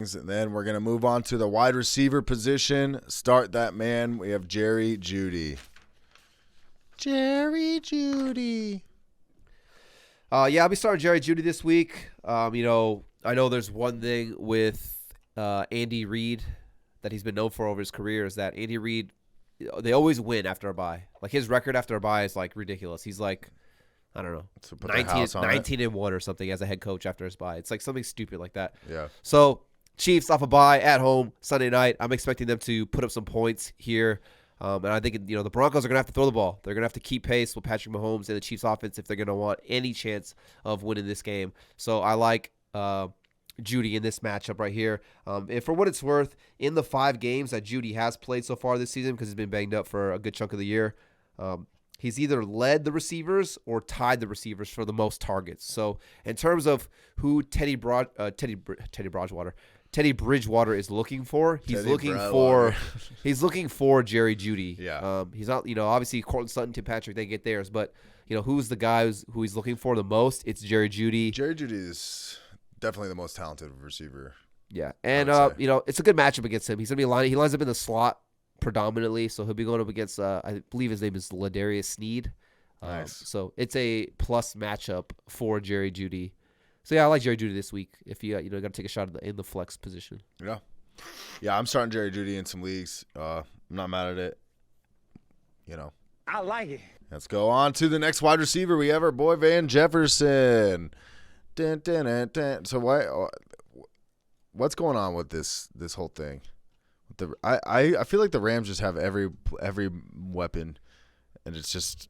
And then we're going to move on to the wide receiver position. Start that man. We have Jeudy. Jeudy. I'll be starting Jeudy this week. I know there's one thing with Andy Reid that he's been known for over his career is that Andy Reid, they always win after a bye. Like his record after a bye is like ridiculous. He's like, I don't know, 19-1 or something as a head coach after his bye. It's like something stupid like that. Yeah. So Chiefs off a bye at home Sunday night. I'm expecting them to put up some points here. And I think, the Broncos are going to have to throw the ball. They're going to have to keep pace with Patrick Mahomes and the Chiefs offense if they're going to want any chance of winning this game. So I like Jeudy in this matchup right here. And for what it's worth, in the 5 games that Jeudy has played so far this season, because he's been banged up for a good chunk of the year, he's either led the receivers or tied the receivers for the most targets. So in terms of who Teddy Bridgewater is looking for, he's looking for Jerry Jeudy. Yeah. He's not, obviously Cortland Sutton, Tim Patrick, they get theirs, but who's the guy who he's looking for the most? It's Jerry Jeudy. Jerry Jeudy is definitely the most talented receiver. Yeah, and it's a good matchup against him. He's gonna be he lines up in the slot predominantly, so he'll be going up against I believe his name is Ladarius Sneed. Nice. So it's a plus matchup for Jerry Jeudy. So yeah, I like Jerry Jeudy this week. If you got to take a shot in the flex position. Yeah, I'm starting Jerry Jeudy in some leagues. I'm not mad at it. I like it. Let's go on to the next wide receiver. We have our boy Van Jefferson. Dun, dun, dun, dun. So what's going on with this whole thing? I feel like the Rams just have every weapon, and it's just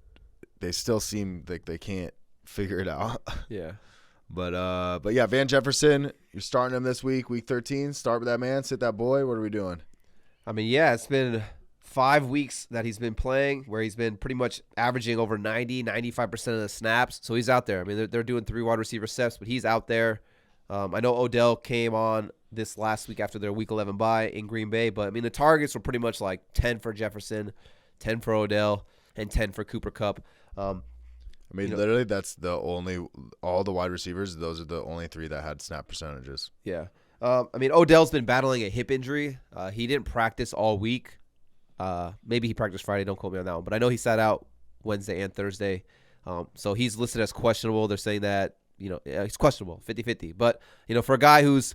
they still seem like they can't figure it out. Yeah. But yeah, Van Jefferson, you're starting him this week, week 13. Start with that man, sit that boy. What are we doing? I mean, yeah, it's been 5 weeks that he's been playing where he's been pretty much averaging over 95% of the snaps. So he's out there. I mean, they're doing 3 wide receiver sets, but he's out there. I know Odell came on this last week after their week 11 bye in Green Bay, but I mean, the targets were pretty much like 10 for Jefferson, 10 for Odell, and 10 for Cooper Kupp. Literally, that's all the wide receivers, those are the only 3 that had snap percentages. Yeah. Odell's been battling a hip injury. He didn't practice all week. Maybe he practiced Friday. Don't quote me on that one. But I know he sat out Wednesday and Thursday. So he's listed as questionable. They're saying that, he's questionable, 50-50. But, for a guy who's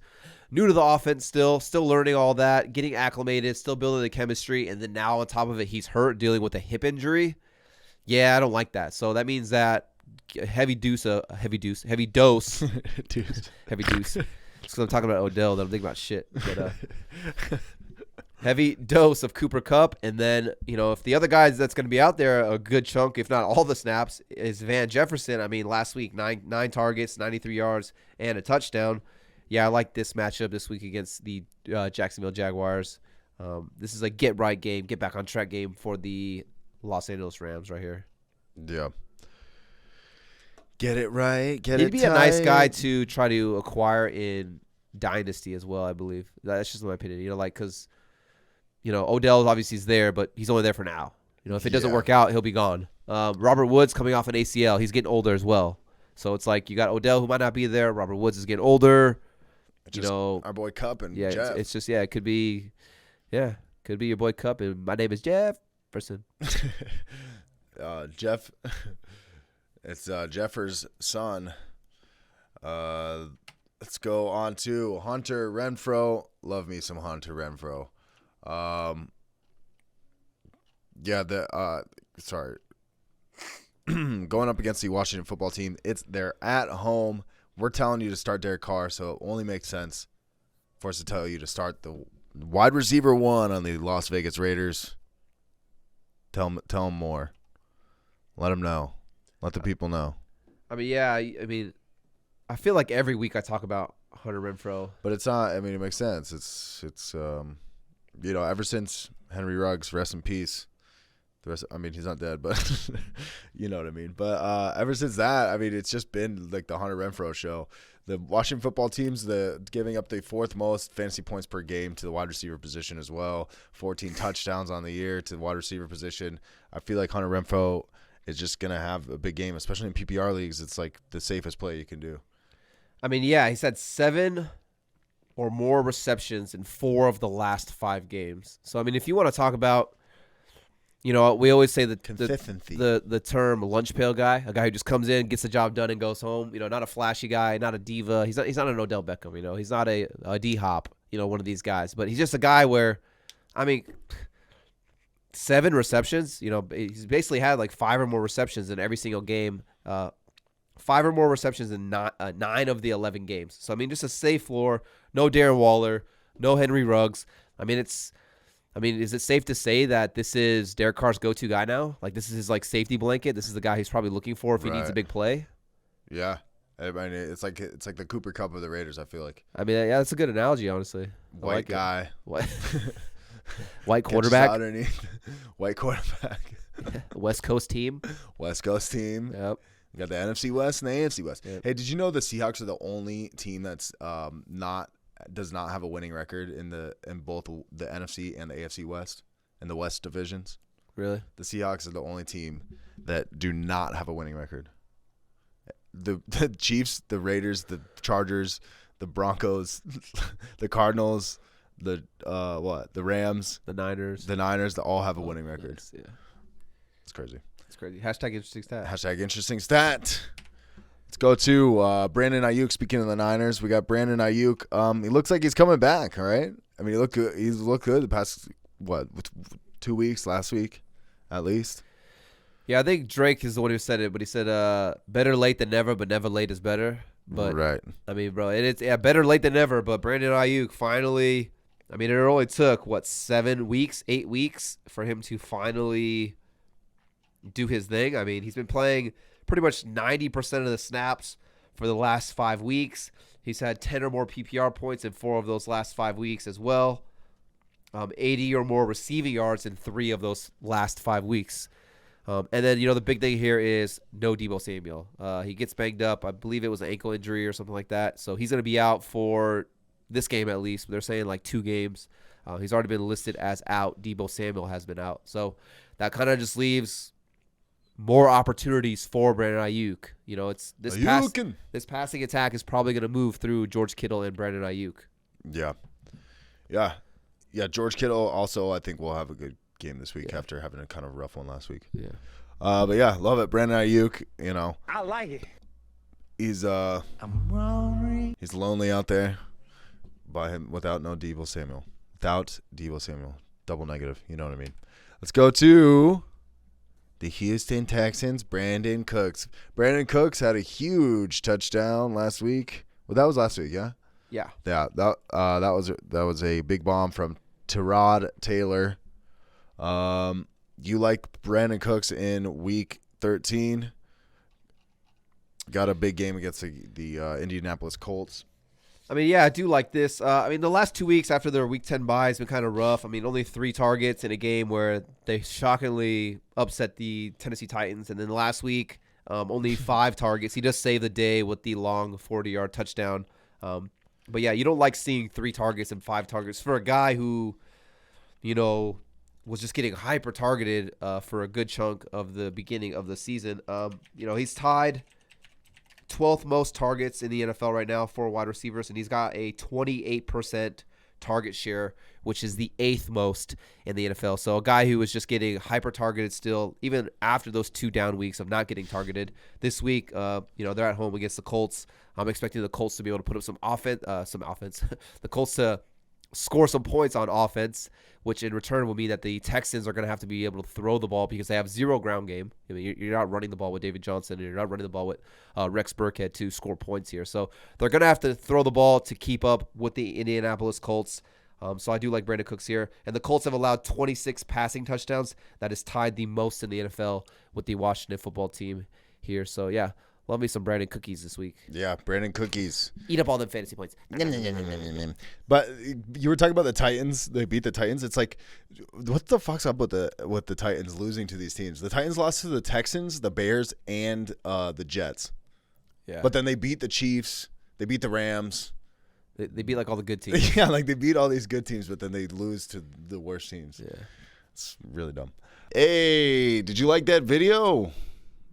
new to the offense still learning all that, getting acclimated, still building the chemistry, and then now on top of it, he's hurt, dealing with a hip injury. Yeah, I don't like that. So that means that heavy dose. Heavy dose. Because I'm talking about Odell, that I'm thinking about shit. But heavy dose of Cooper Kupp, and then if the other guys that's going to be out there a good chunk, if not all the snaps, is Van Jefferson. I mean, last week nine targets, 93 yards, and a touchdown. Yeah, I like this matchup this week against the Jacksonville Jaguars. This is a get right game, get back on track game for the Los Angeles Rams right here. Yeah. Get it right. He'd be a nice guy to try to acquire in Dynasty as well, I believe. That's just my opinion. Because, Odell obviously is there, but he's only there for now. If it doesn't work out, he'll be gone. Robert Woods coming off an ACL. He's getting older as well. So it's like you got Odell who might not be there. Robert Woods is getting older. Our boy Kupp and Jeff. It's just, it could be your boy Kupp, and my name is Jefferson. Jeff, it's Jeffers' son. Let's go on to Hunter Renfrow. Love me some Hunter Renfrow. Going up against the Washington football team. They're at home. We're telling you to start Derek Carr, so it only makes sense for us to tell you to start the wide receiver 1 on the Las Vegas Raiders. Tell them more. Let them know. Let the people know. I feel like every week I talk about Hunter Renfrow. But it's not, it makes sense. It's ever since Henry Ruggs, rest in peace. He's not dead, but you know what I mean. But ever since that, it's just been like the Hunter Renfrow show. The Washington football team's giving up the 4th most fantasy points per game to the wide receiver position as well. 14 touchdowns on the year to the wide receiver position. I feel like Hunter Renfrow is just going to have a big game, especially in PPR leagues. It's like the safest play you can do. He's had 7 or more receptions in 4 of the last 5 games. So, I mean, if you want to talk about, we always say that Consistency. the term lunch pail guy, a guy who just comes in, gets the job done, and goes home. Not a flashy guy, not a diva. He's not an Odell Beckham. He's not a D-Hop. One of these guys. But he's just a guy where, 7 receptions. He's basically had like 5 or more receptions in every single game. 5 or more receptions in 9 of the 11 games. So, just a safe floor. No Darren Waller. No Henry Ruggs. Is it safe to say that this is Derek Carr's go-to guy now? Like, this is his, safety blanket? This is the guy he's probably looking for if he needs a big play? Yeah. It's like the Cooper Kupp of the Raiders, I feel like. Yeah, that's a good analogy, honestly. White guy. White quarterback. White quarterback. West Coast team. West Coast team. Yep. You got the NFC West and the AFC West. Yep. Hey, did you know the Seahawks are the only team that's does not have a winning record in both the NFC and the AFC West in the West divisions? Really? The Seahawks are the only team that do not have a winning record. The Chiefs, the Raiders, the Chargers, the Broncos, the Cardinals, the Rams, the Niners. The Niners, they all have a winning record. Yeah. It's crazy. It's crazy. Hashtag interesting stat. Hashtag interesting stat. Let's go to Brandon Aiyuk. Speaking of the Niners, we got Brandon Aiyuk. He looks like he's coming back, all right? He looked good. He's looked good the past, 2 weeks, last week, at least. Yeah, I think Drake is the one who said it, but he said, better late than never, but never late is better. But, right. Bro, it's better late than never, but Brandon Aiyuk finally, it only took, 7 weeks, 8 weeks for him to finally do his thing. He's been playing pretty much 90% of the snaps for the last 5 weeks. He's had 10 or more PPR points in 4 of those last 5 weeks as well. 80 or more receiving yards in 3 of those last 5 weeks. And then, the big thing here is no Deebo Samuel. He gets banged up. I believe it was an ankle injury or something like that. So he's going to be out for this game at least. They're saying 2 games. He's already been listed as out. Deebo Samuel has been out. So that kind of just leaves more opportunities for Brandon Aiyuk. It's this passing attack is probably going to move through George Kittle and Brandon Aiyuk. Yeah. George Kittle also, I think, will have a good game this week after having a kind of rough one last week. Yeah. But yeah, love it. Brandon Aiyuk, I like it. He's lonely out there by him without no Deebo Samuel. Without Deebo Samuel. Double negative. You know what I mean? Let's go to the Houston Texans, Brandon Cooks. Brandon Cooks had a huge touchdown last week. Well, that was last week, yeah? Yeah. Yeah, that was a big bomb from Tyrod Taylor. You like Brandon Cooks in week 13. Got a big game against the Indianapolis Colts. I do like this. The last 2 weeks after their Week 10 bye has been kind of rough. Only 3 targets in a game where they shockingly upset the Tennessee Titans. And then last week, only 5 targets. He just saved the day with the long 40-yard touchdown. But, yeah, you don't like seeing 3 targets and 5 targets for a guy who, was just getting hyper-targeted for a good chunk of the beginning of the season. He's tied 12th most targets in the NFL right now for wide receivers, and he's got a 28% target share, which is the 8th most in the NFL. So a guy who was just getting hyper-targeted still, even after those 2 down weeks of not getting targeted. This week, they're at home against the Colts. I'm expecting the Colts to be able to put up some offense. The Colts to score some points on offense, which in return will mean that the Texans are going to have to be able to throw the ball because they have 0 ground game. You're not running the ball with David Johnson, and you're not running the ball with Rex Burkhead to score points here. So they're going to have to throw the ball to keep up with the Indianapolis Colts. So I do like Brandon Cooks here. And the Colts have allowed 26 passing touchdowns. That is tied the most in the NFL with the Washington football team here. So, yeah. Love me some Brandon Cookies this week. Yeah, Brandon Cookies. Eat up all them fantasy points. But you were talking about the Titans. They beat the Titans. It's like, what the fuck's up with the Titans losing to these teams? The Titans lost to the Texans, the Bears, and the Jets. Yeah. But then they beat the Chiefs. They beat the Rams. They beat all the good teams. Yeah, they beat all these good teams, but then they lose to the worst teams. Yeah. It's really dumb. Hey, did you like that video?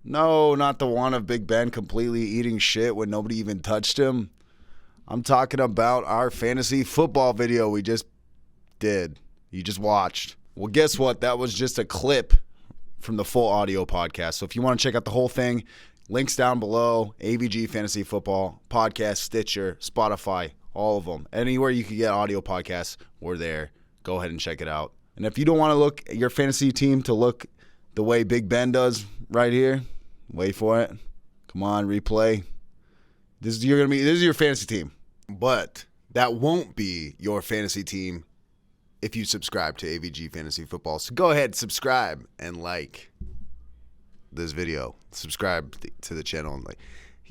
No, not the one of Big Ben completely eating shit when nobody even touched him. I'm talking about our fantasy football video we just did. You just watched. Well, guess what? That was just a clip from the full audio podcast. So if you want to check out the whole thing, links down below. AVG Fantasy Football Podcast, Stitcher, Spotify, all of them. Anywhere you can get audio podcasts, we're there. Go ahead and check it out. And if you don't want to look at your fantasy team to look the way Big Ben does right here, wait for it. Come on, replay. This is your fantasy team. But that won't be your fantasy team if you subscribe to AVG Fantasy Football. So go ahead, subscribe and like this video. Subscribe to the channel and like.